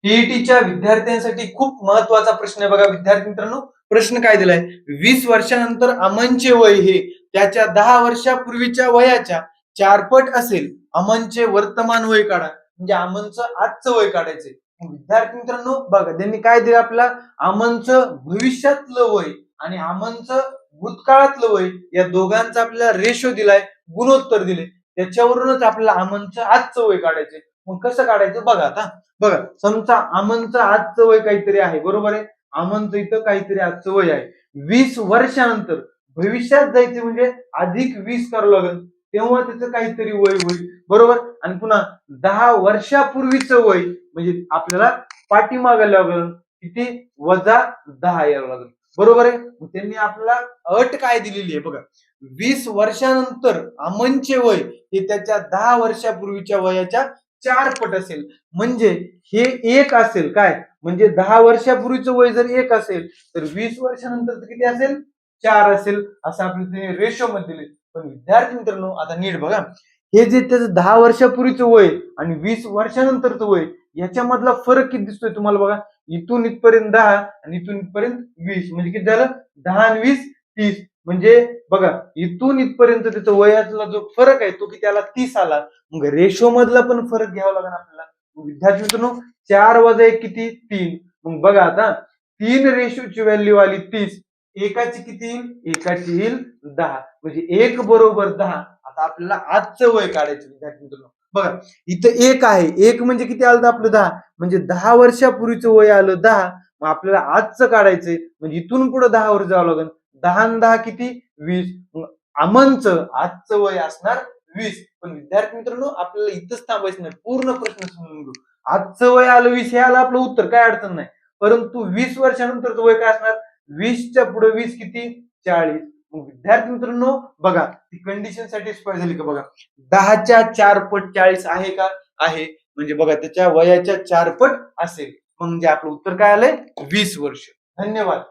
टीईटीच्या विद्यार्थ्यांसाठी खूप महत्वाचा प्रश्न आहे बघा विद्यार्थी मित्रांनो. प्रश्न काय दिलाय? 20 वर्षानंतर अमनचे वय हे त्याच्या 10 वर्षापूर्वीच्या वयाच्या 4 पट असेल. अमनचे वर्तमान वय काढा. म्हणजे अमनचं आजचं वय काढायचंय. विद्यार्थी मित्रांनो बघा त्यांनी काय दिलं आपल्याला? अमनचं भविष्यातलं वय आणि अमनचं भूतकाळातलं वय या दोघांचा आपल्याला रेशो दिलाय, गुणोत्तर दिले. त्याच्यावरूनच आपल्याला अमनचं आजचं वय काढायचंय. मग कसं काढायचं बघा आता. बघा समजा अमनचं आजचं वय काहीतरी आहे, बरोबर आहे. अमनचं इथं काहीतरी आजचं वय आहे. 20 वर्षानंतर भविष्यात जायचे म्हणजे अधिक 20 करावं लागेल, तेव्हा त्याचं काहीतरी वय होईल, बरोबर. आणि पुन्हा 10 वर्षापूर्वीचं वय म्हणजे आपल्याला पाठीमागे लागेल किती? वजा 10 यावं लागेल, बरोबर आहे. त्यांनी आपल्याला अट काय दिलेली आहे बघा. 20 वर्षानंतर अमनचे वय हे त्याच्या 10 वर्षापूर्वीच्या वयाच्या 4 पट असेल. म्हणजे हे 1 असेल काय? म्हणजे 10 वर्षापूर्वीचं वय जर 1 असेल तर 20 वर्षानंतर किती असेल? 4 असेल, असं आपल्याला रेशो मध्ये दिले. पण विद्यार्थी मित्रांनो आता नीट बघा, हे जे त्याचं 10 वर्षापूर्वीचं वय आणि 20 वर्षानंतरचं वय याच्यामधला फरक किती दिसतोय तुम्हाला बघा. इथून इथपर्यंत 10 आणि इथून इथपर्यंत 20 म्हणजे किती झालं? 10 आणि 20 30. म्हणजे बघा इथून इथपर्यंत त्याचा वयातला जो फरक आहे तो किती आला? 30 आला. मग रेशो मधला पण फरक घ्यावा लागेल आपल्याला. विद्यार्थी मित्रांनो 4 वजा 1 किती? 3. मग बघा आता 3 रेशोची व्हॅल्यू आली 30. एकाची किती येईल? एकाची येईल 10. म्हणजे 1 बरोबर 10. आता आपल्याला आजचं वय काढायचं विद्यार्थी मित्रांनो. बघा इथं 1 आहे. 1 म्हणजे किती आलं आपलं? 10. म्हणजे 10 वर्षापूर्वीचं वय आलं 10. मग आपल्याला आजचं काढायचंय म्हणजे इथून पुढे 10 वर जावं लागेल. 10 आणि 10 किती? 20. अमनचं आजचं वय असणार 20. पण विद्यार्थी मित्रांनो आपल्याला इथंच थांबायचं नाही, पूर्ण प्रश्न समजून घेऊ. आजचं वय आलं 20 हे आलं आपलं उत्तर, काय अडचण नाही. परंतु 20 वर्षानंतरचं वय काय असणार? 20च्या पुढे 20 किती? 40. मग विद्यार्थी मित्रांनो बघा ती कंडिशन सॅटिस्फाय झाली का बघा. 10च्या 4 पट 40 आहे का? आहे. म्हणजे बघा त्याच्या वयाच्या 4 पट असेल. म्हणजे आपलं उत्तर काय आलंय? 20 वर्ष. धन्यवाद.